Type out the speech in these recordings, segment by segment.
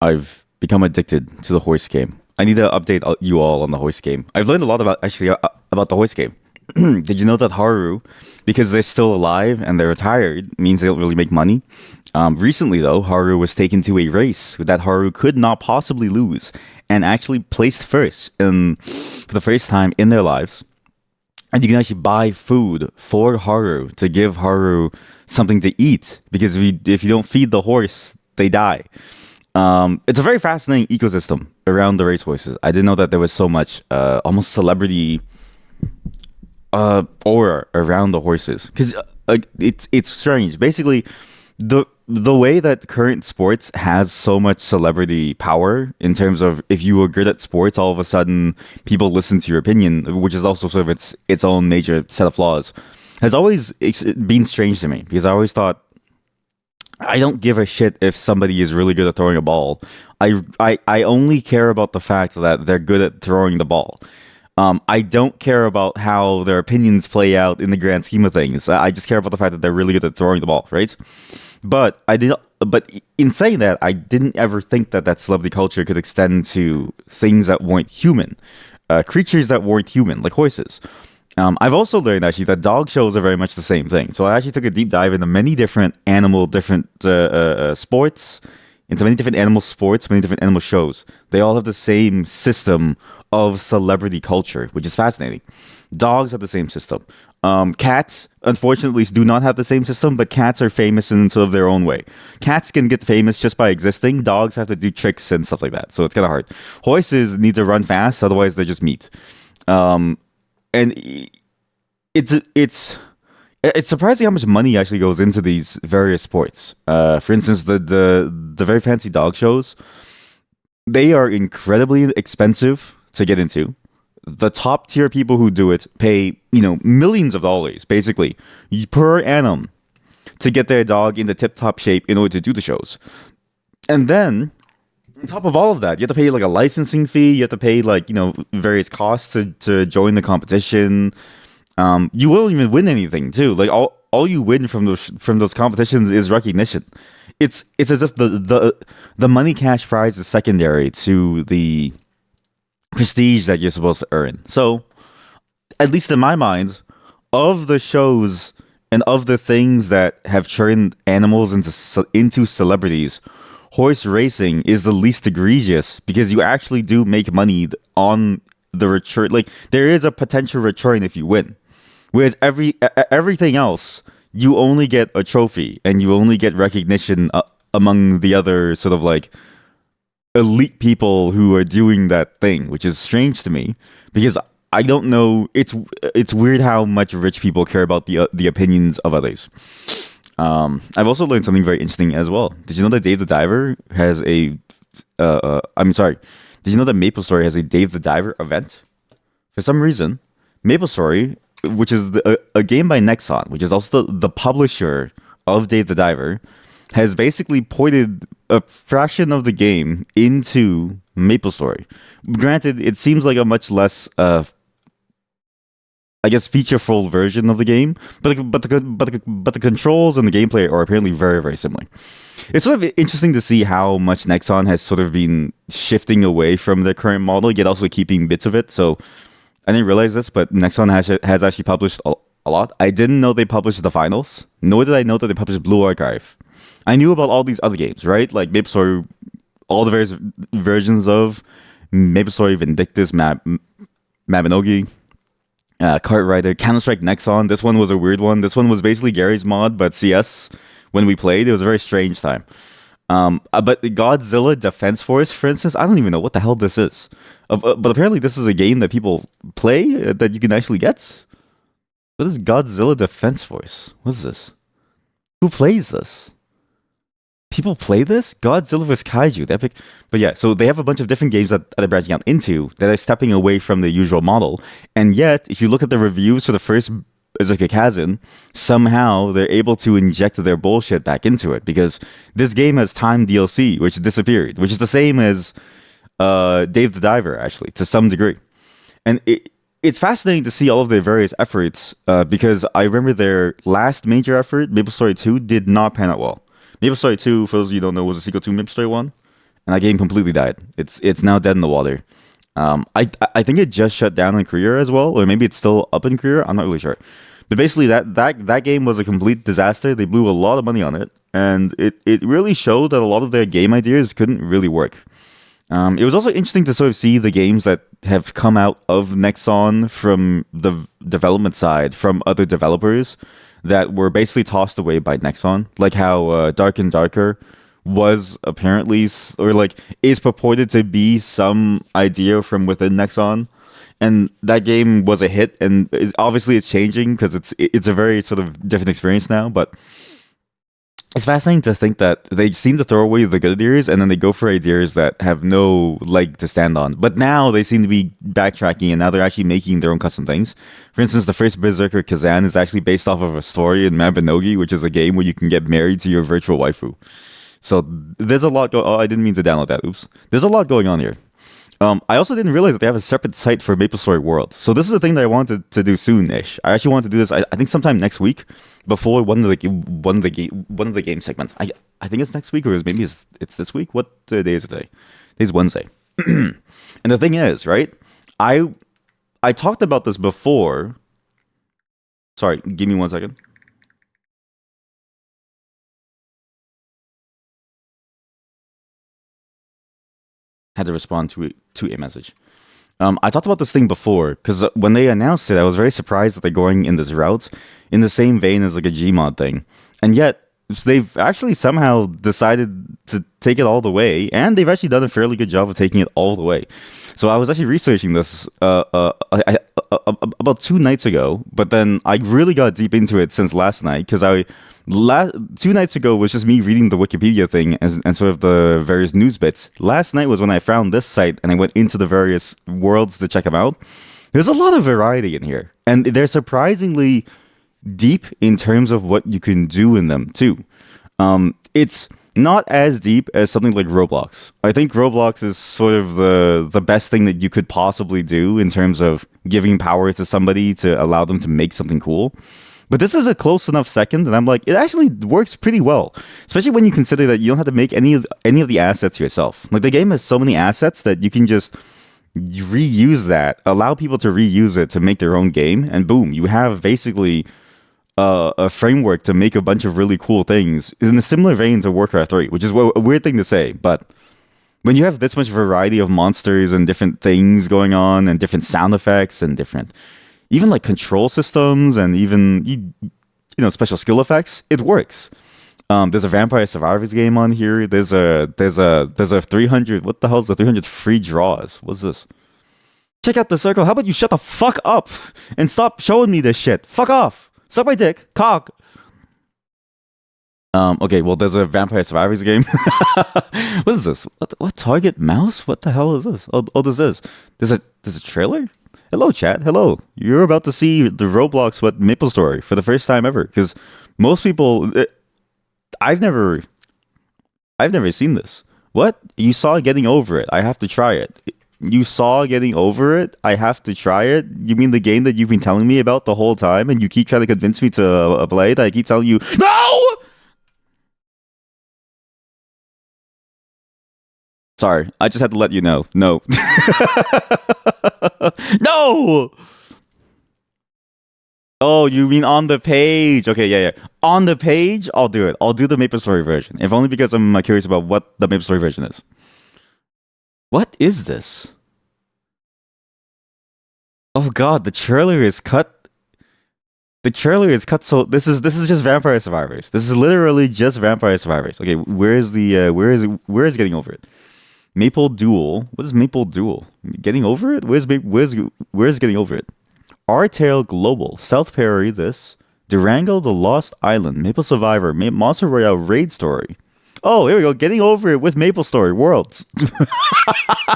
I've become addicted to the horse game. I need to update you all on the horse game. I've learned a lot about the horse game. Did you know that Haru, because they're still alive and they're retired, means they don't really make money? Recently, though, Haru was taken to a race that Haru could not possibly lose and actually placed first for the first time in their lives. And you can actually buy food for Haru to give Haru something to eat because if you don't feed the horse, they die. It's a very fascinating ecosystem around the racehorses. I didn't know that there was so much almost celebrity aura around the horses because it's strange. Basically, the way that current sports has so much celebrity power in terms of if you were good at sports, all of a sudden people listen to your opinion, which is also sort of its own major set of flaws, has always been strange to me because I always thought I don't give a shit if somebody is really good at throwing a ball. I only care about the fact that they're good at throwing the ball. I don't care about how their opinions play out in the grand scheme of things. I just care about the fact that they're really good at throwing the ball, right? But in saying that, I didn't ever think that celebrity culture could extend to things that weren't human, creatures that weren't human, like horses. I've also learned actually that dog shows are very much the same thing. So I actually took a deep dive into many different sports, into many different animal sports, many different animal shows. They all have the same system of celebrity culture, which is fascinating. Dogs have the same system. Cats, unfortunately, do not have the same system, but cats are famous in sort of their own way. Cats can get famous just by existing. Dogs have to do tricks and stuff like that, so it's kind of hard. Horses need to run fast, otherwise they're just meat. And it's surprising how much money actually goes into these various sports. For instance, the very fancy dog shows, they are incredibly expensive to get into. The top tier people who do it pay, millions of dollars, basically, per annum to get their dog in the tip-top shape in order to do the shows. And then, on top of all of that, you have to pay like a licensing fee. You have to pay various costs to join the competition. You won't even win anything too. Like all you win from those competitions is recognition. It's as if the money cash prize is secondary to the prestige that you're supposed to earn. So, at least in my mind, of the shows and of the things that have turned animals into celebrities, horse racing is the least egregious because you actually do make money on the return. Like there is a potential return if you win. Whereas everything else, you only get a trophy and you only get recognition among the other sort of like elite people who are doing that thing, which is strange to me because I don't know. It's weird how much rich people care about the opinions of others. I've also learned something very interesting as well. Did you know that Dave the Diver has a? I'm sorry. Did you know that MapleStory has a Dave the Diver event? For some reason, MapleStory, which is a game by Nexon, which is also the publisher of Dave the Diver, has basically ported a fraction of the game into MapleStory. Granted, it seems like a much less, I guess, featureful version of the game, but the controls and the gameplay are apparently very, very similar. It's sort of interesting to see how much Nexon has sort of been shifting away from their current model, yet also keeping bits of it. So I didn't realize this, but Nexon has actually published a lot. I didn't know they published the finals, nor did I know that they published Blue Archive. I knew about all these other games, right? Like MapleStory, all the various versions of MapleStory, Vindictus, Mabinogi, Cartwriter, Counter-Strike Nexon. This one was a weird one. This one was basically Gary's mod, but CS. When we played, it was a very strange time. But Godzilla Defense Force, for instance, I don't even know what the hell this is. But apparently this is a game that people play that you can actually get. What is Godzilla Defense Force? What is this? Who plays this? People play this? Godzilla vs. Kaiju. The epic. But yeah, so they have a bunch of different games that they're branching out into that are stepping away from the usual model. And yet, if you look at the reviews for the first Berserker Kazan, somehow they're able to inject their bullshit back into it because this game has time DLC, which disappeared, which is the same as Dave the Diver, actually, to some degree. And it's fascinating to see all of their various efforts because I remember their last major effort, MapleStory 2, did not pan out well. MapleStory 2, for those of you who don't know, was a sequel to MapleStory 1. and that game completely died. It's now dead in the water. I think it just shut down in Korea as well, or maybe it's still up in Korea. I'm not really sure. But basically, that game was a complete disaster. They blew a lot of money on it, and it really showed that a lot of their game ideas couldn't really work. It was also interesting to sort of see the games that have come out of Nexon from the development side from other developers that were basically tossed away by Nexon, like how Dark and Darker was apparently or like is purported to be some idea from within Nexon, and that game was a hit, and obviously it's changing because it's a very sort of different experience now, but it's fascinating to think that they seem to throw away the good ideas and then they go for ideas that have no leg to stand on. But now they seem to be backtracking and now they're actually making their own custom things. For instance, the first Berserker Kazan is actually based off of a story in Mabinogi, which is a game where you can get married to your virtual waifu. So there's a lot oh, I didn't mean to download that. Oops. There's a lot going on here. I also didn't realize that they have a separate site for MapleStory World. So this is a thing that I wanted to do soon-ish. I actually want to do this. I think sometime next week, before one of the game segments. I think it's next week, or maybe it's this week. What day is it today? Today's Wednesday. And the thing is, right? I talked about this before. Sorry, give me 1 second. Had to respond to a message. I talked about this thing before because when they announced it, I was very surprised that they're going in this route, in the same vein as like a Gmod thing, and yet they've actually somehow decided to take it all the way, and they've actually done a fairly good job of taking it all the way. So I was actually researching this about 2 nights ago, but then I really got deep into it since last night because 2 nights ago was just me reading the Wikipedia thing and sort of the various news bits. Last night was when I found this site and I went into the various worlds to check them out. There's a lot of variety in here, and they're surprisingly deep in terms of what you can do in them too. It's not as deep as something like Roblox. I think Roblox is sort of the best thing that you could possibly do in terms of giving power to somebody to allow them to make something cool. But this is a close enough second, and I'm like, it actually works pretty well, especially when you consider that you don't have to make any of the assets yourself. Like the game has so many assets that you can just reuse that, allow people to reuse it to make their own game, and boom, you have basically a framework to make a bunch of really cool things in a similar vein to Warcraft 3, which is a weird thing to say, but when you have this much variety of monsters and different things going on and different sound effects and different even like control systems and even you know special skill effects, it works. There's a Vampire Survivors game on here. There's a 300. What the hell is the 300 free draws? What's this? Check out the circle. How about you shut the fuck up and stop showing me this shit? Fuck off. Suck my dick. Cock. Okay, well, there's a Vampire Survivors game. What is this? What Target Mouse? What the hell is this? Oh, this is. There's a trailer? Hello, chat. Hello. You're about to see the Roblox MapleStory for the first time ever. Because most people, I've never seen this. What? You saw Getting Over It. I have to try it. You saw Getting Over It. I have to try it. You mean the game that you've been telling me about the whole time, and you keep trying to convince me to play that I keep telling you no. Sorry, I just had to let you know. No. No! Oh, you mean on the page? Okay, yeah. On the page, I'll do it. I'll do the MapleStory version. If only because I'm curious about what the MapleStory version is. What is this? Oh god, the trailer is cut. The trailer is cut so this is just Vampire Survivors. This is literally just Vampire Survivors. Okay, where is Getting Over It? Maple Duel. What is Maple Duel? Getting Over It? Where's Getting Over It? R-Tail Global. South Perry this. Durango The Lost Island. Maple Survivor. Monster Royale Raid Story. Oh, here we go. Getting Over It with MapleStory Worlds.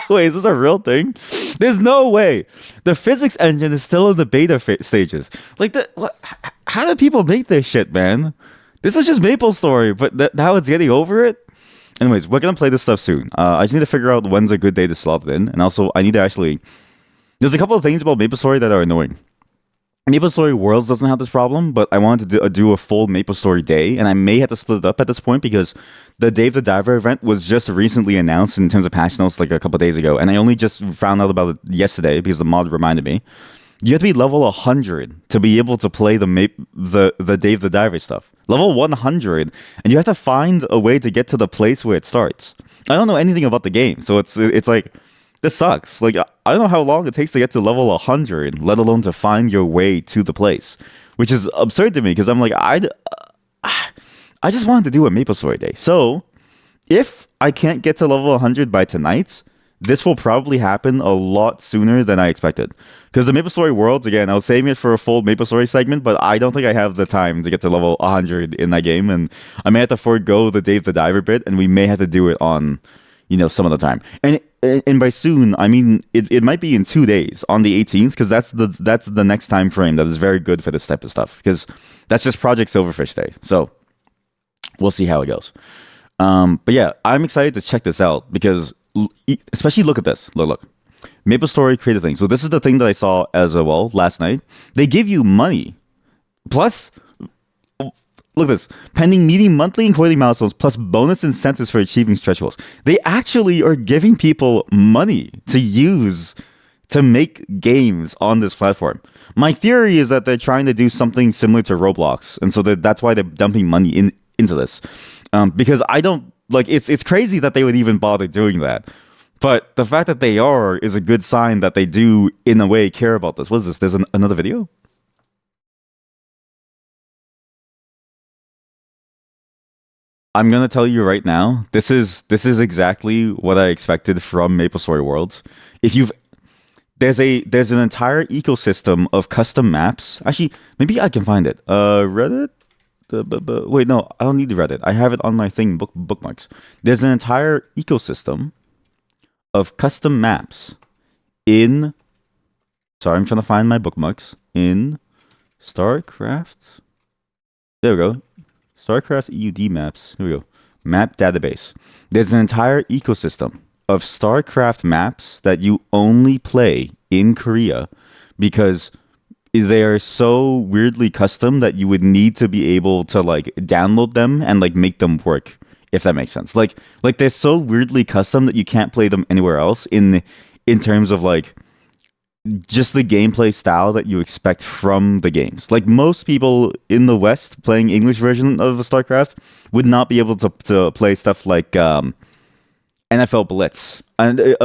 Wait, is this a real thing? There's no way. The physics engine is still in the beta stages. Like, how do people make this shit, man? This is just MapleStory, but now it's Getting Over It? Anyways, we're going to play this stuff soon. I just need to figure out when's a good day to slot it in. And also, I need to actually... There's a couple of things about MapleStory that are annoying. MapleStory Worlds doesn't have this problem, but I wanted to do a full MapleStory day, and I may have to split it up at this point because the Dave the Diver event was just recently announced in terms of patch notes like a couple days ago, and I only just found out about it yesterday because the mod reminded me. You have to be level 100 to be able to play the Dave the Diver stuff. Level 100, and you have to find a way to get to the place where it starts. I don't know anything about the game, so it's like this sucks. Like I don't know how long it takes to get to level 100, let alone to find your way to the place, which is absurd to me because I'm like I just wanted to do a MapleStory day. So if I can't get to level 100 by tonight, this will probably happen a lot sooner than I expected. Because the MapleStory Worlds, again, I was saving it for a full MapleStory segment, but I don't think I have the time to get to level 100 in that game, and I may have to forego the Dave the Diver bit, and we may have to do it on, some of the time. And by soon, I mean it might be in 2 days on the 18th, because that's the next time frame that is very good for this type of stuff, because that's just Project Silverfish Day. So we'll see how it goes. But yeah, I'm excited to check this out because, especially look at this. Look. MapleStory created thing. So this is the thing that I saw as well last night. They give you money. Plus, look at this. Pending meeting monthly and quarterly milestones plus bonus incentives for achieving stretch goals. They actually are giving people money to use to make games on this platform. My theory is that they're trying to do something similar to Roblox. And so that's why they're dumping money into this. Because I don't like it's crazy that they would even bother doing that. But the fact that they are is a good sign that they do, in a way, care about this. What is this? There's another video? I'm gonna tell you right now, this is exactly what I expected from MapleStory Worlds. If you've there's an entire ecosystem of custom maps. Actually, maybe I can find it. Reddit? Wait, no, I don't need the Reddit. I have it on my thing, bookmarks. There's an entire ecosystem of custom maps in. Sorry, I'm trying to find my bookmarks in StarCraft. There we go. StarCraft EUD maps. Here we go. Map database. There's an entire ecosystem of StarCraft maps that you only play in Korea because they are so weirdly custom that you would need to be able to like download them and like make them work, if that makes sense. Like they're so weirdly custom that you can't play them anywhere else in terms of like just the gameplay style that you expect from the games. Like most people in the West playing English version of StarCraft would not be able to play stuff like NFL Blitz and an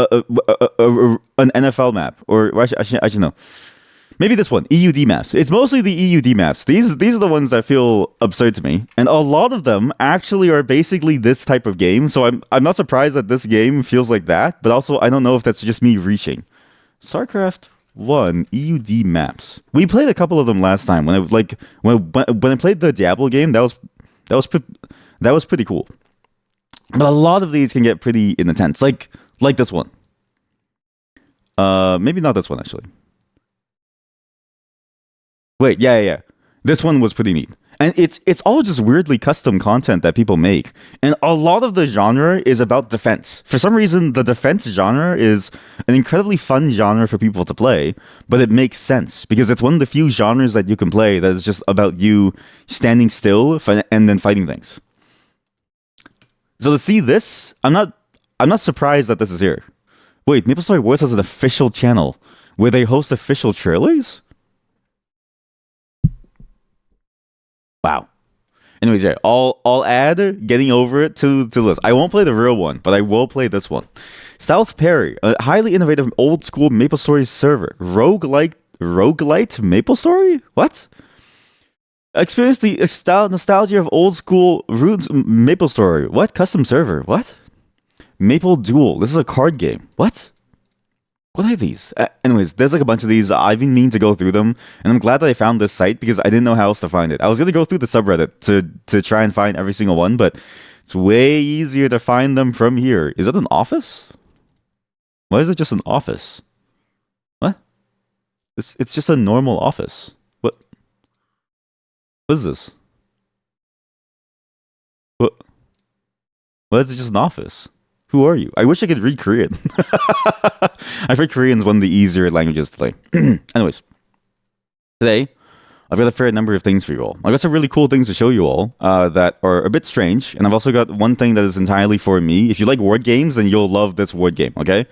NFL map, or actually no. Maybe this one, EUD maps. It's mostly the EUD maps. These are the ones that feel absurd to me, and a lot of them actually are basically this type of game. So I'm not surprised that this game feels like that, but also I don't know if that's just me reaching. StarCraft 1 EUD maps. We played a couple of them last time when I played the Diablo game. That was pretty cool. But a lot of these can get pretty intense, like this one. Maybe not this one actually. Wait, yeah. This one was pretty neat. And it's all just weirdly custom content that people make. And a lot of the genre is about defense. For some reason, the defense genre is an incredibly fun genre for people to play, but it makes sense because it's one of the few genres that you can play that is just about you standing still and then fighting things. So to see this, I'm not surprised that this is here. Wait, MapleStory Worlds has an official channel where they host official trailers? Wow. Anyways, yeah, I'll add Getting Over It to the list. I won't play the real one, but I will play this one. South Perry, a highly innovative old school MapleStory server. Roguelite MapleStory? What? Experience the nostalgia of old school roots MapleStory. What? Custom server? What? Maple Duel. This is a card game. What? What are these? Anyways, there's like a bunch of these. I've been meaning to go through them, and I'm glad that I found this site because I didn't know how else to find it. I was gonna go through the subreddit to try and find every single one, but it's way easier to find them from here. Is it an office? Why is it just an office? What? It's just a normal office. What is this? What? Why is it just an office? Who are you? I wish I could read Korean. I've heard Korean's one of the easier languages to play. Anyways. Today, I've got a fair number of things for you all. I've got some really cool things to show you all that are a bit strange, and I've also got one thing that is entirely for me. If you like word games, then you'll love this word game, okay?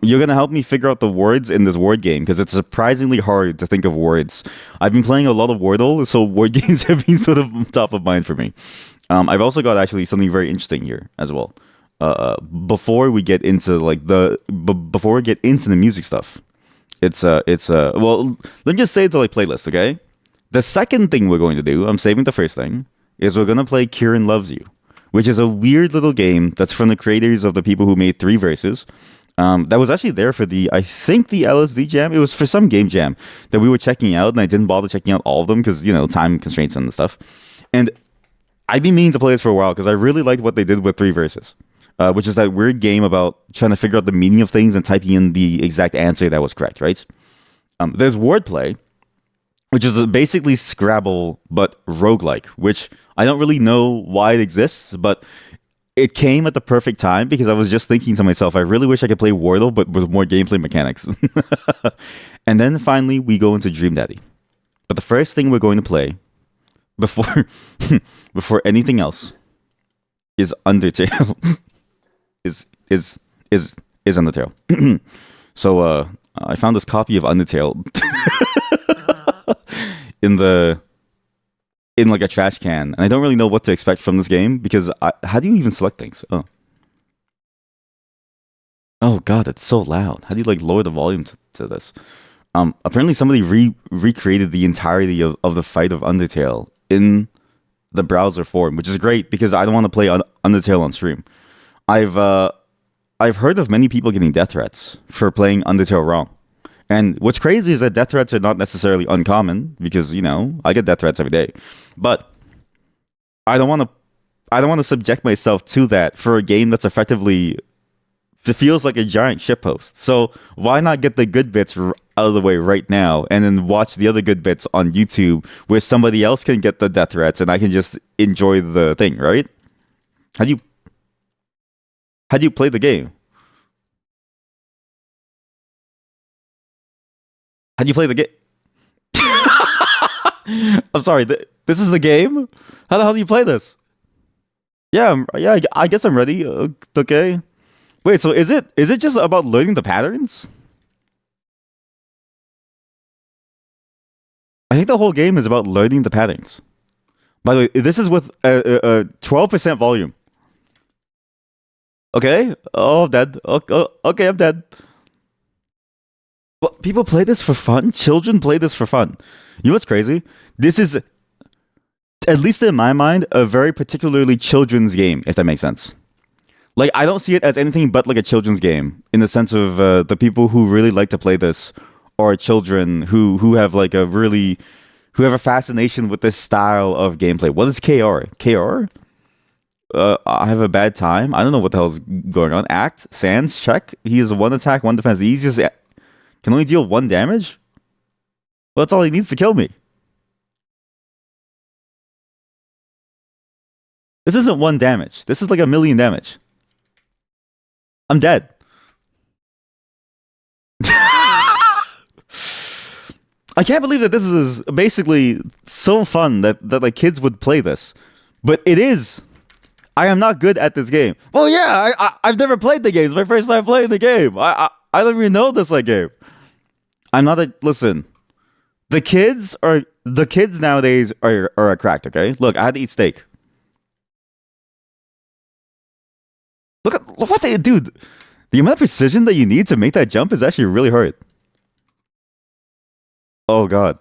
You're gonna help me figure out the words in this word game because it's surprisingly hard to think of words. I've been playing a lot of Wordle, so word games have been sort of top of mind for me. I've also got actually something very interesting here as well. Before we get into before we get into the music stuff, well, let me just say the like playlist, okay? The second thing we're going to do, I'm saving the first thing, is we're gonna play Kieran Loves You, which is a weird little game that's from the creators of the people who made Three Verses. That was actually there for I think the LSD jam. It was for some game jam that we were checking out, and I didn't bother checking out all of them because, time constraints and stuff. And I've been meaning to play this for a while because I really liked what they did with Three Verses, which is that weird game about trying to figure out the meaning of things and typing in the exact answer that was correct, right? There's Wordplay, which is basically Scrabble, but roguelike, which I don't really know why it exists, but it came at the perfect time because I was just thinking to myself, I really wish I could play Wordle, but with more gameplay mechanics. And then finally, we go into Dream Daddy. But the first thing we're going to play before before anything else is Undertale. is Undertale. So I found this copy of Undertale in like a trash can, and I don't really know what to expect from this game because how do you even select things? Oh god, it's so loud. How do you like lower the volume to this? Apparently somebody recreated the entirety of the fight of Undertale in the browser form, which is great because I don't want to play Undertale on stream. I've heard of many people getting death threats for playing Undertale wrong. And what's crazy is that death threats are not necessarily uncommon because, I get death threats every day. But I don't want to subject myself to that for a game that's effectively it feels like a giant shitpost. So why not get the good bits out of the way right now and then watch the other good bits on YouTube where somebody else can get the death threats and I can just enjoy the thing, right? How do you play the game? How do you play the game? I'm sorry. This is the game. How the hell do you play this? Yeah, yeah. I guess I'm ready. Okay. Wait. So is it just about learning the patterns? I think the whole game is about learning the patterns. By the way, this is with a 12% volume. Okay. Oh, I'm dead. Okay, I'm dead. Well, people play this for fun. Children play this for fun. You know what's crazy? This is, at least in my mind, a very particularly children's game, if that makes sense. Like, I don't see it as anything but like a children's game in the sense of the people who really like to play this are children who have like who have a fascination with this style of gameplay. What is KR? KR? I have a bad time. I don't know what the hell's going on. Act, Sans, check. He is one attack, one defense. The easiest can only deal 1 damage? Well, that's all he needs to kill me. This isn't 1 damage. This is like 1,000,000 damage. I'm dead. I can't believe that this is basically so fun that like kids would play this. But it is. I am not good at this game. Well, yeah, I've never played the game. It's my first time playing the game. I don't even know this like game. I'm not listen. The kids nowadays are cracked, okay? Look, I had to eat steak. Look what they dude. The amount of precision that you need to make that jump is actually really hard. Oh god.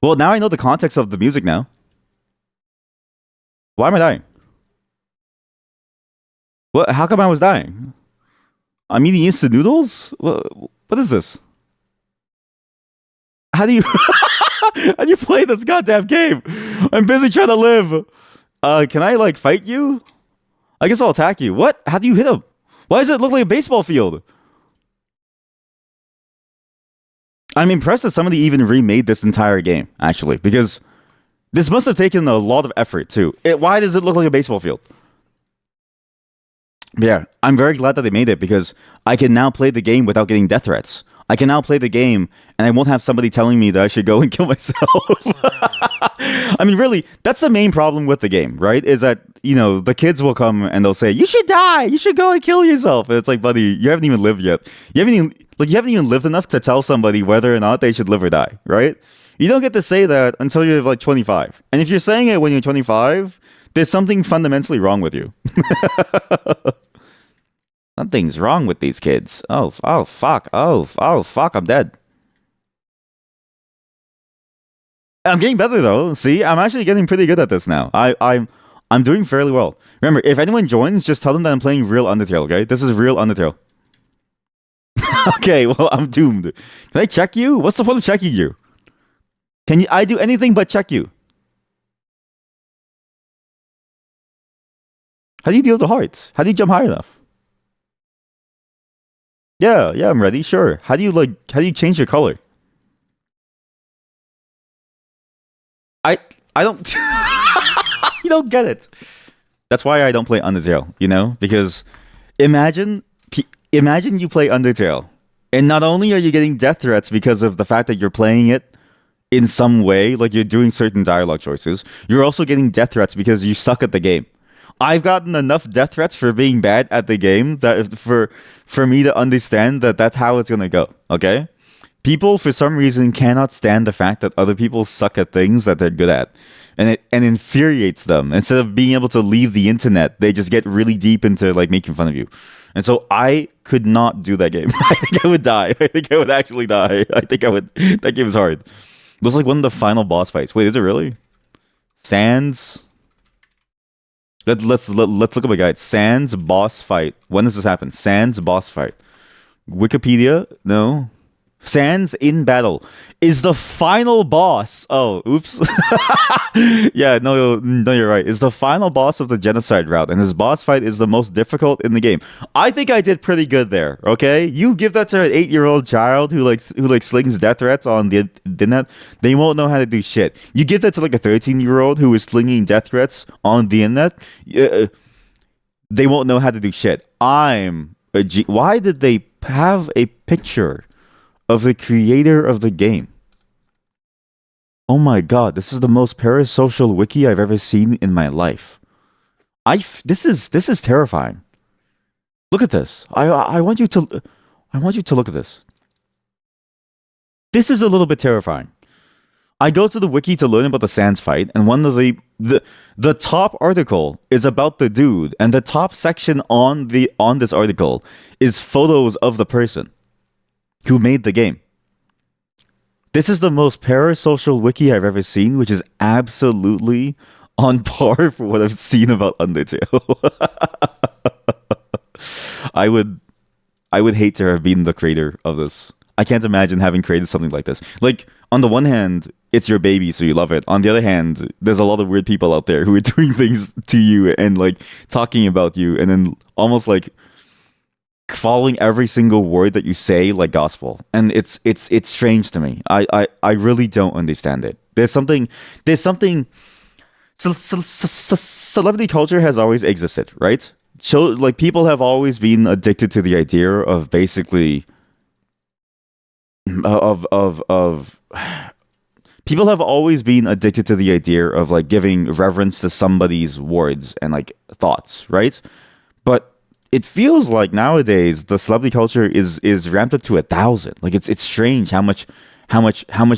Well, now I know the context of the music now. Why am I dying? What? How come I was dying? I'm eating instant noodles? What is this? How do you how do you play this goddamn game? I'm busy trying to live. Can I like fight you? I guess I'll attack you. What? How do you hit him? Why does it look like a baseball field? I'm impressed that somebody even remade this entire game, actually, because this must have taken a lot of effort too. Why does it look like a baseball field? Yeah, I'm very glad that they made it because I can now play the game without getting death threats. I can now play the game, and I won't have somebody telling me that I should go and kill myself. I mean, really, that's the main problem with the game, right? Is that, the kids will come and they'll say, "You should die. You should go and kill yourself." And it's like, buddy, you haven't even lived yet. You haven't even lived enough to tell somebody whether or not they should live or die, right? You don't get to say that until you're like 25. And if you're saying it when you're 25, there's something fundamentally wrong with you. Something's wrong with these kids. Oh, fuck. Oh, fuck. I'm dead. I'm getting better though. See, I'm actually getting pretty good at this now. I'm doing fairly well. Remember, if anyone joins, just tell them that I'm playing real Undertale. Okay, this is real Undertale. Okay, well, I'm doomed. Can I check you? What's the point of checking you? I do anything but check you? How do you deal with the hearts? How do you jump high enough? Yeah, I'm ready. Sure. How do you change your color? I don't You don't get it. That's why I don't play Undertale, because imagine imagine you play Undertale and not only are you getting death threats because of the fact that you're playing it in some way, like you're doing certain dialogue choices, you're also getting death threats because you suck at the game. I've gotten enough death threats for being bad at the game that for me to understand that that's how it's gonna go. Okay, people for some reason cannot stand the fact that other people suck at things that they're good at, and it infuriates them. Instead of being able to leave the internet, they just get really deep into like making fun of you. And so I could not do that game. I think I would die. I think I would actually die. I think I would. That game is hard. It was like one of the final boss fights. Wait, is it really? Sans. Let's look up a guide. Sans boss fight. When does this happen? Sans boss fight. Wikipedia? No. Sans in battle is the final boss. Oh, oops. Yeah, no, you're right. Is the final boss of the genocide route, and his boss fight is the most difficult in the game. I think I did pretty good there. Okay, you give that to an 8-year-old child who slings death threats on the internet, they won't know how to do shit. You give that to like a 13-year-old who is slinging death threats on the internet, they won't know how to do shit. I'm a G. Why did they have a picture of the creator of the game? Oh my god, this is the most parasocial wiki I've ever seen in my life. This is terrifying. Look at this. I want you to look at this. This is a little bit terrifying. I go to the wiki to learn about the Sans fight, and one of the top article is about the dude, and the top section on this article is photos of the person who made the game. This is the most parasocial wiki I've ever seen, which is absolutely on par for what I've seen about Undertale. I would hate to have been the creator of this. I can't imagine having created something like this. Like, on the one hand, it's your baby, so you love it. On the other hand, there's a lot of weird people out there who are doing things to you and like talking about you, and then almost like following every single word that you say like gospel. And it's strange to me. I really don't understand it. There's something celebrity culture has always existed, right? So like people have always been addicted to the idea of basically of people have always been addicted to the idea of like giving reverence to somebody's words and like thoughts, right? But it feels like nowadays the celebrity culture is ramped up to 1,000. Like it's strange how much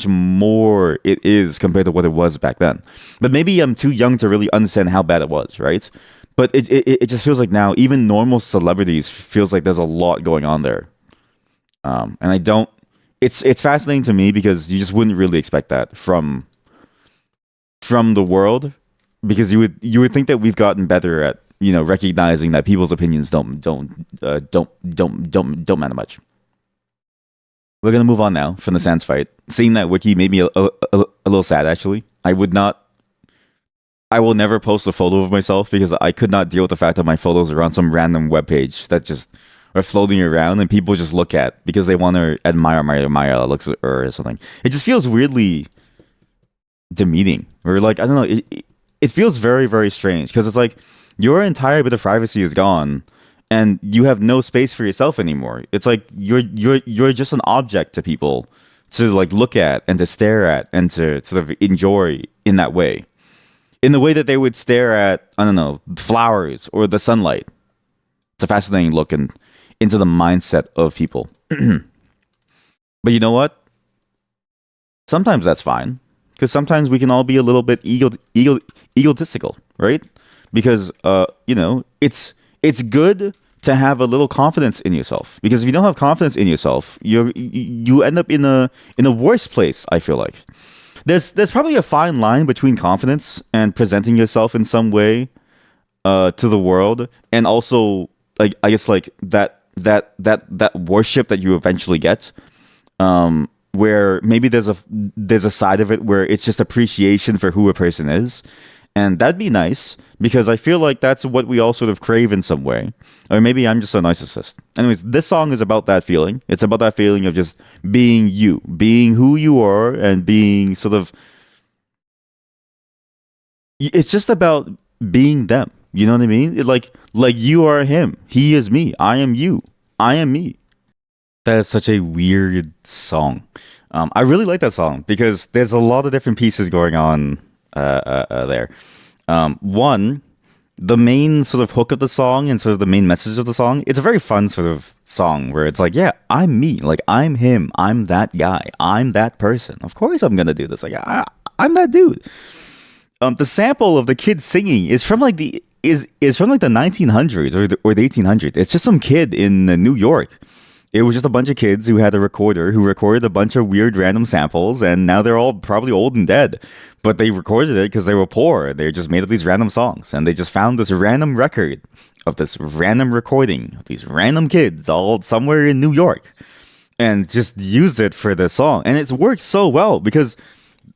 more it is compared to what it was back then. But maybe I'm too young to really understand how bad it was, right? But it just feels like now even normal celebrities feels like there's a lot going on there. And I don't. It's fascinating to me because you just wouldn't really expect that from the world, because you would think that we've gotten better at recognizing that people's opinions don't matter much. We're gonna move on now from the Sans fight. Seeing that wiki made me a little sad, actually. I will never post a photo of myself because I could not deal with the fact that my photos are on some random webpage that just are floating around and people just look at because they want to admire my looks or something. It just feels weirdly demeaning, or like I don't know. It feels very, very strange because it's like your entire bit of privacy is gone, and you have no space for yourself anymore. It's like you're just an object to people to like look at and to stare at and to sort of enjoy in that way. In the way that they would stare at, I don't know, flowers or the sunlight. It's a fascinating look into the mindset of people. But you know what? Sometimes that's fine because sometimes we can all be a little bit egotistical, right? Because it's good to have a little confidence in yourself, because if you don't have confidence in yourself, you end up in a worse place. I feel like there's probably a fine line between confidence and presenting yourself in some way to the world, and also like I guess like that worship that you eventually get, where maybe there's a side of it where it's just appreciation for who a person is, and that'd be nice because I feel like that's what we all sort of crave in some way. Or maybe I'm just a narcissist. Anyways, this song is about that feeling. It's about that feeling of just being you, being who you are, and being sort of. It's just about being them. You know what I mean? Like you are him, he is me, I am you, I am me. That is such a weird song. I really like that song because there's a lot of different pieces going on there. One, the main sort of hook of the song and sort of the main message of the song, it's a very fun sort of song where it's like, yeah, I'm me, like I'm him, I'm that guy, I'm that person. Of course I'm gonna do this. Like I'm that dude. The sample of the kid singing is from like is from like the 1900s or the 1800s. It's just some kid in New York. It was just a bunch of kids who had a recorder who recorded a bunch of weird random samples, and now they're all probably old and dead. But they recorded it because they were poor. They just made up these random songs, and they just found this random record of this random recording of these random kids all somewhere in New York, and just used it for the song. And it's worked so well because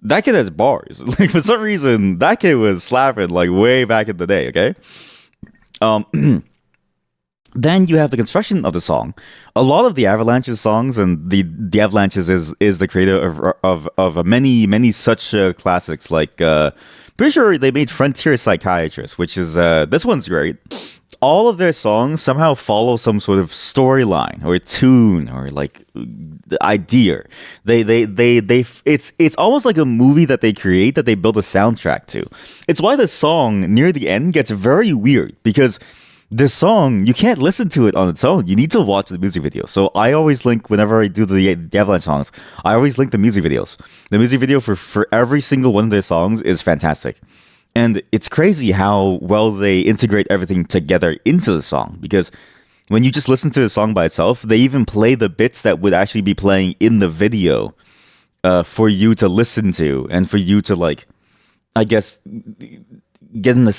that kid has bars. Like for some reason, that kid was slapping like way back in the day. Okay. Then you have the construction of the song. A lot of the Avalanches songs, and the Avalanches is the creator of many such classics. Like pretty sure they made Frontier Psychiatrist, which is this one's great. All of their songs somehow follow some sort of storyline or tune or like idea. It's almost like a movie that they create that they build a soundtrack to. It's why the song near the end gets very weird because this song, you can't listen to it on its own. You need to watch the music video. So I always link, whenever I do the Avalanche songs, I always link the music videos. The music video for every single one of their songs is fantastic. And it's crazy how well they integrate everything together into the song. Because when you just listen to the song by itself, they even play the bits that would actually be playing in the video for you to listen to and for you to, like, I guess, get a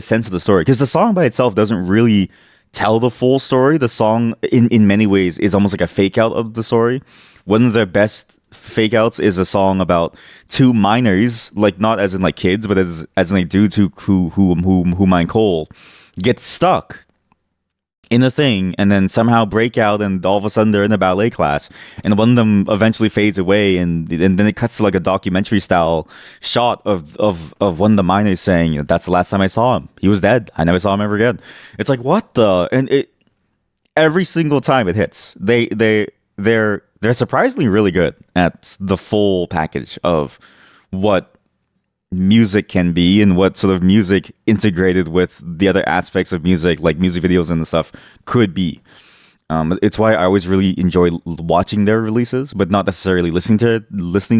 sense of the story, because the song by itself doesn't really tell the full story. The song in many ways is almost like a fake out of the story. One of their best fake outs is a song about two miners, like not as in like kids, but as in like dudes who mine coal, get stuck in a thing and then somehow break out, and all of a sudden they're in a ballet class, and one of them eventually fades away, and then it cuts to like a documentary style shot of one of the miners saying, "That's the last time I saw him. He was dead. I never saw him ever again." It's like, what the, and it every single time it hits. They're surprisingly really good at the full package of what music can be and what sort of music integrated with the other aspects of music, like music videos and the stuff, could be. It's why I always really enjoy watching their releases, but not necessarily listening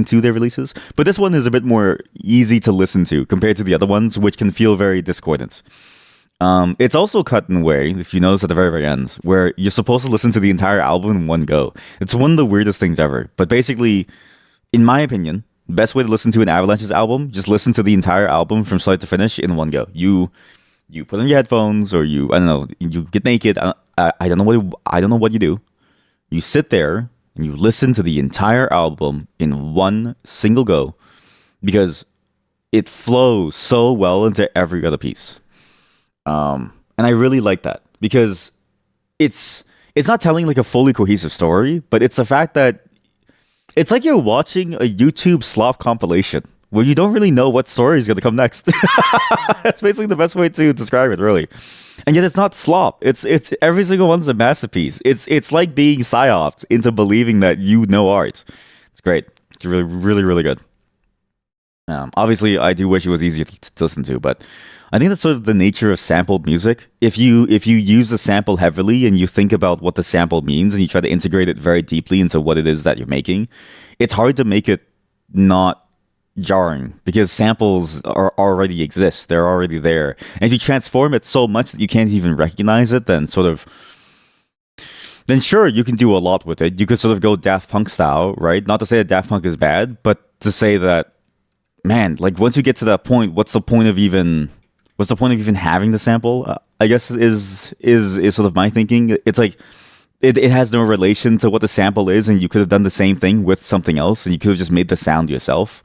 to their releases. But this one is a bit more easy to listen to compared to the other ones, which can feel very discordant. It's also cut in a way, if you notice at the very, very end, where you're supposed to listen to the entire album in one go. It's one of the weirdest things ever. But basically, in my opinion, best way to listen to an Avalanches album, just listen to the entire album from start to finish in one go. You put on your headphones, or you, I don't know, you get naked. I don't know what you do. You sit there and you listen to the entire album in one single go, because it flows so well into every other piece. And I really like that because it's not telling like a fully cohesive story, but it's the fact that it's like you're watching a YouTube slop compilation where you don't really know what story is going to come next. That's basically the best way to describe it, really. And yet it's not slop. It's every single one's a masterpiece. It's like being psyoped into believing that you know art. It's great. It's really, really, really good. Obviously, I do wish it was easier to listen to, but I think that's sort of the nature of sampled music. If you use the sample heavily and you think about what the sample means and you try to integrate it very deeply into what it is that you're making, it's hard to make it not jarring because samples already exist. They're already there. And if you transform it so much that you can't even recognize it, then sure, you can do a lot with it. You could sort of go Daft Punk style, right? Not to say that Daft Punk is bad, but to say that, man, like once you get to that point, what's the point of even having the sample? I guess is sort of my thinking. It's like it has no relation to what the sample is, and you could have done the same thing with something else, and you could have just made the sound yourself,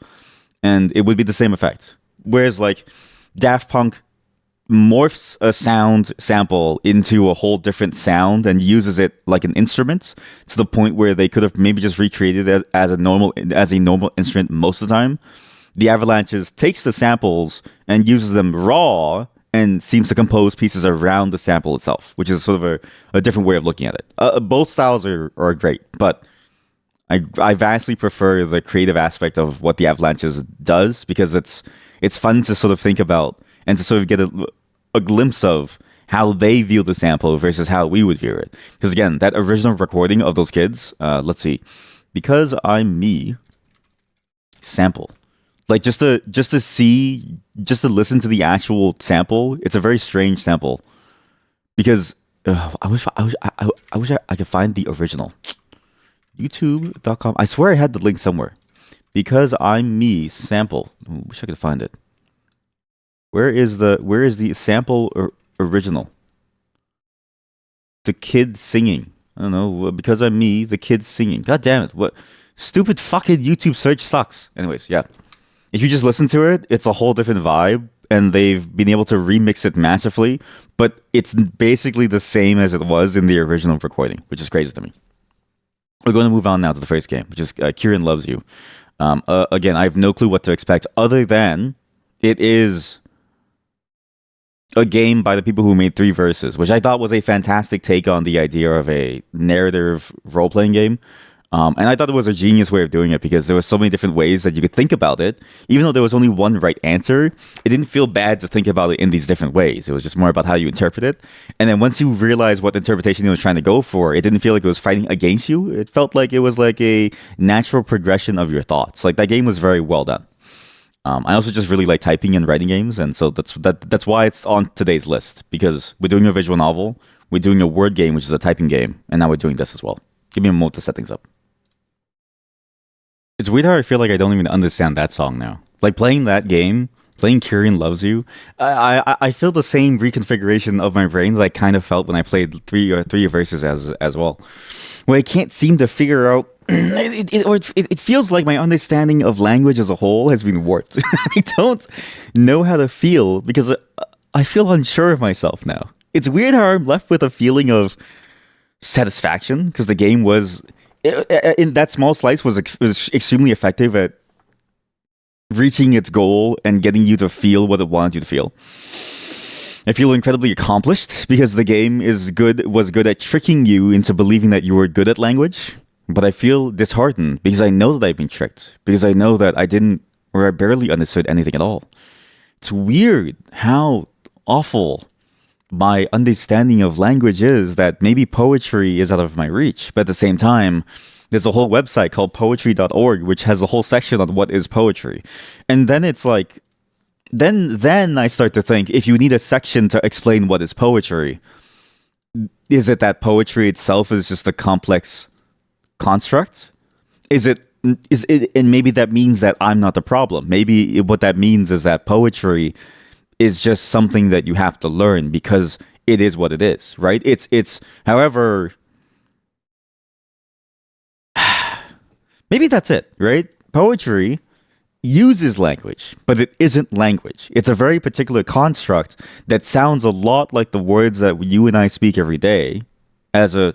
and it would be the same effect. Whereas like Daft Punk morphs a sound sample into a whole different sound and uses it like an instrument to the point where they could have maybe just recreated it as a normal instrument most of the time. The Avalanches takes the samples and uses them raw and seems to compose pieces around the sample itself, which is sort of a different way of looking at it. Both styles are great, but I vastly prefer the creative aspect of what the Avalanches does because it's fun to sort of think about and to sort of get a glimpse of how they view the sample versus how we would view it. Because again, that original recording of those kids, let's see, Because I'm Me, sample. Like just to listen to the actual sample, it's a very strange sample because I wish I could find the original. YouTube.com. I swear I had the link somewhere. Because I'm Me sample. Wish I could find it. Where is the sample original? The kid singing. I don't know. Because I'm Me, the kid singing. God damn it! What stupid fucking YouTube search sucks. Anyways, yeah. If you just listen to it, it's a whole different vibe, and they've been able to remix it massively, but it's basically the same as it was in the original recording, which is crazy to me. We're going to move on now to the first game, which is Kieran Loves You. Again, I have no clue what to expect, other than it is a game by the people who made Three Verses, which I thought was a fantastic take on the idea of a narrative role-playing game. And I thought it was a genius way of doing it because there were so many different ways that you could think about it. Even though there was only one right answer, it didn't feel bad to think about it in these different ways. It was just more about how you interpret it. And then once you realize what interpretation he was trying to go for, it didn't feel like it was fighting against you. It felt like it was like a natural progression of your thoughts. Like that game was very well done. I also just really like typing and writing games, and so that's why it's on today's list, because we're doing a visual novel, we're doing a word game, which is a typing game, and now we're doing this as well. Give me a moment to set things up. It's weird how I feel like I don't even understand that song now. Like playing that game, playing Kieran Loves You, I feel the same reconfiguration of my brain that I kind of felt when I played three verses as well. Where I can't seem to figure out. It feels like my understanding of language as a whole has been warped. I don't know how to feel because I feel unsure of myself now. It's weird how I'm left with a feeling of satisfaction because the game was. In that small slice was extremely effective at reaching its goal and getting you to feel what it wanted you to feel. I feel incredibly accomplished because the game was good at tricking you into believing that you were good at language. But I feel disheartened because I know that I've been tricked. Because I know that I didn't or I barely understood anything at all. It's weird how awful my understanding of language is that maybe poetry is out of my reach. But at the same time, there's a whole website called poetry.org, which has a whole section on what is poetry. And then it's like, then I start to think, if you need a section to explain what is poetry, is it that poetry itself is just a complex construct? And maybe that means that I'm not the problem. Maybe what that means is that poetry is just something that you have to learn because it is what it is, right? It's however, maybe that's it, right? Poetry uses language, but it isn't language. It's a very particular construct that sounds a lot like the words that you and I speak every day as a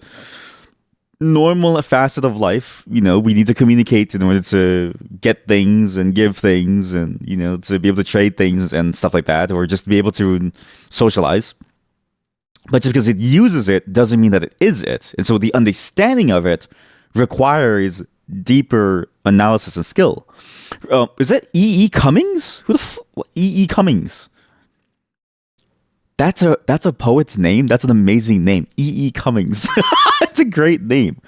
normal facet of life. We need to communicate in order to get things and give things, and to be able to trade things and stuff like that, or just be able to socialize. But just because it uses it doesn't mean that it is it. And so the understanding of it requires deeper analysis and skill. Is that E. E. Cummings? Who the E. E. Cummings? That's a poet's name. That's an amazing name. E. E. Cummings. It's a great name.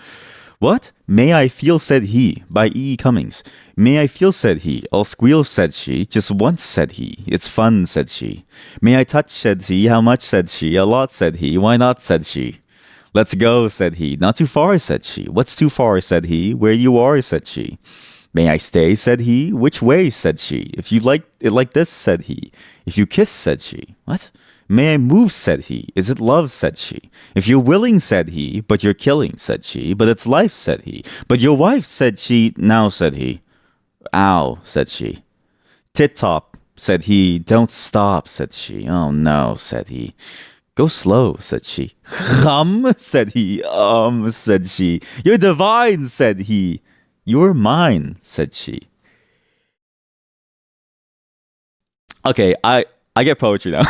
What? May I feel, said he, by E. E. Cummings. May I feel, said he. I'll squeal, said she. Just once, said he. It's fun, said she. May I touch, said he. How much, said she. A lot, said he. Why not, said she. Let's go, said he. Not too far, said she. What's too far, said he. Where you are, said she. May I stay, said he. Which way, said she. If you like it like this, said he. If you kiss, said she. What? May I move, said he. Is it love, said she. If you're willing, said he. But you're killing, said she. But it's life, said he. But your wife, said she. Now, said he. Ow, said she. Tit-top, said he. Don't stop, said she. Oh no, said he. Go slow, said she. Said he. Said she. You're divine, said he. You're mine, said she. Okay, I get poetry now.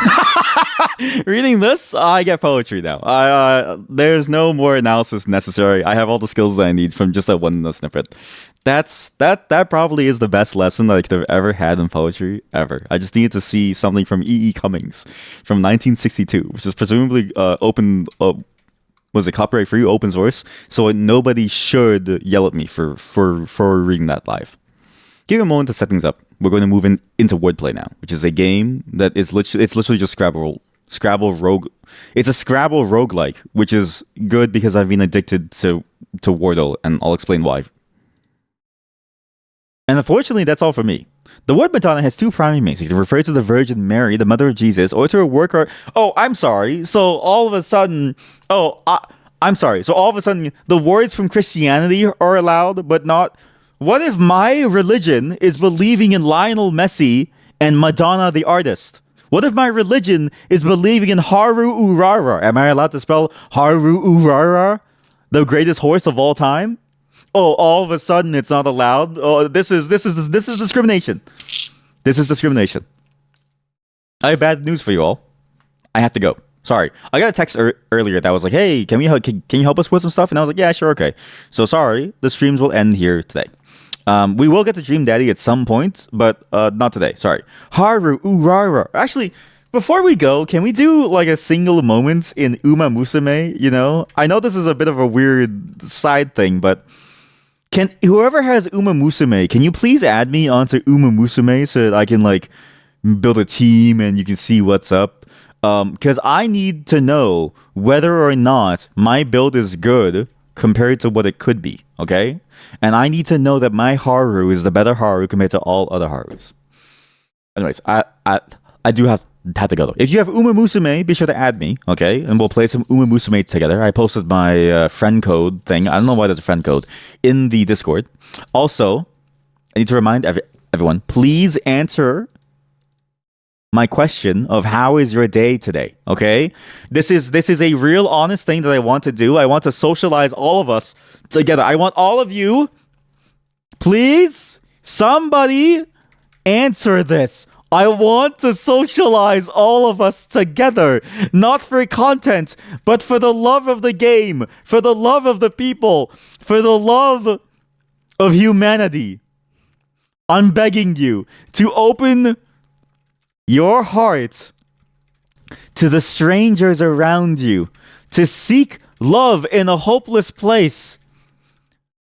Reading this, I get poetry now. There's no more analysis necessary. I have all the skills that I need from just that one snippet. That probably is the best lesson that I could have ever had in poetry ever. I just needed to see something from E. E. Cummings from 1962, which is presumably open. Was it copyright free, open source? So nobody should yell at me for reading that live. Give me a moment to set things up. We're going to move into Wordplay now, which is a game that is literally just Scrabble rogue. It's a Scrabble roguelike, which is good because I've been addicted to Wordle, and I'll explain why. And unfortunately, that's all for me. The word Madonna has two primary meanings. It can refer to the Virgin Mary, the mother of Jesus, or to a worker. Oh, I'm sorry. So all of a sudden, I'm sorry. So all of a sudden, the words from Christianity are allowed, but not. What if my religion is believing in Lionel Messi and Madonna the artist? What if my religion is believing in Haru Urara? Am I allowed to spell Haru Urara, the greatest horse of all time? Oh, all of a sudden it's not allowed. Oh, this is discrimination. This is discrimination. I have bad news for you all. I have to go. Sorry, I got a text earlier that was like, "Hey, can you help us with some stuff?" And I was like, "Yeah, sure, okay." So sorry, the streams will end here today. We will get to Dream Daddy at some point, but not today. Sorry. Haru Urara. Actually, before we go, can we do like a single moment in Uma Musume? I know this is a bit of a weird side thing, but can whoever has Uma Musume, can you please add me onto Uma Musume so that I can like build a team and you can see what's up? Because I need to know whether or not my build is good compared to what it could be, okay? And I need to know that my Haru is the better Haru compared to all other Harus. Anyways, I do have to go though. If you have Uma Musume, be sure to add me, okay? And we'll play some Uma Musume together. I posted my friend code thing. I don't know why there's a friend code in the Discord. Also, I need to remind everyone, please answer my question of how is your day today, okay? This is a real honest thing that I want to do. I want to socialize all of us together. I want all of you, please, somebody answer this. I want to socialize all of us together, not for content, but for the love of the game, for the love of the people, for the love of humanity. I'm begging you to open your heart to the strangers around you, to seek love in a hopeless place,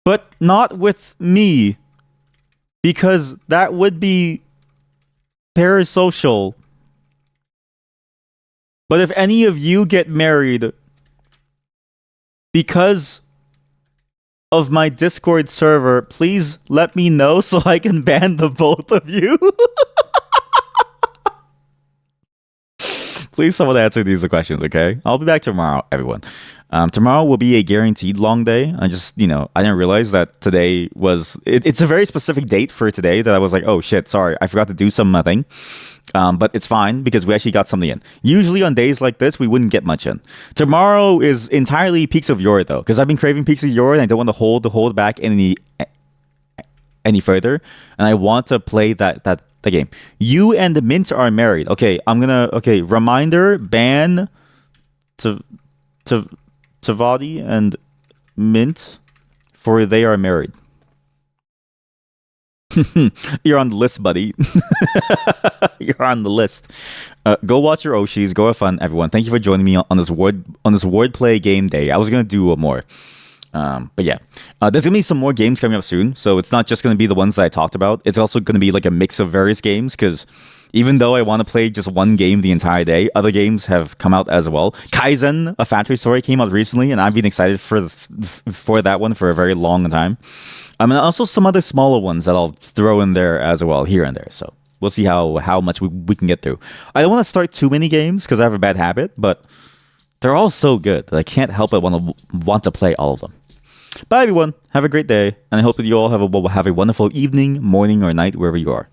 but not with me, because that would be parasocial. But if any of you get married because of my Discord server, please let me know so I can ban the both of you. Please, someone answer these questions, okay? I'll be back tomorrow, everyone. Tomorrow will be a guaranteed long day. I just, I didn't realize that today was. It's a very specific date for today that I was like, oh shit, sorry, I forgot to do something. But it's fine because we actually got something in. Usually on days like this, we wouldn't get much in. Tomorrow is entirely Peaks of Yore though, because I've been craving Peaks of Yore and I don't want to hold back any further, and I want to play that the game. You and Mint are married. Okay, reminder, ban to Tavadi and Mint, for they are married. You're on the list, buddy. You're on the list. Go watch your Oshis. Go have fun, everyone. Thank you for joining me on this wordplay game day. I was gonna do more. But yeah, there's gonna be some more games coming up soon, so it's not just gonna be the ones that I talked about. It's also gonna be like a mix of various games, because even though I want to play just one game the entire day, other games have come out as well. Kaizen, a Factory Story, came out recently, and I've been excited for that one for a very long time. And also some other smaller ones that I'll throw in there as well, here and there. So we'll see how much we can get through. I don't want to start too many games because I have a bad habit, but they're all so good that I can't help but want to play all of them. Bye, everyone. Have a great day, and I hope that you all have a wonderful evening, morning, or night, wherever you are.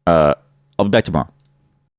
I'll be back tomorrow.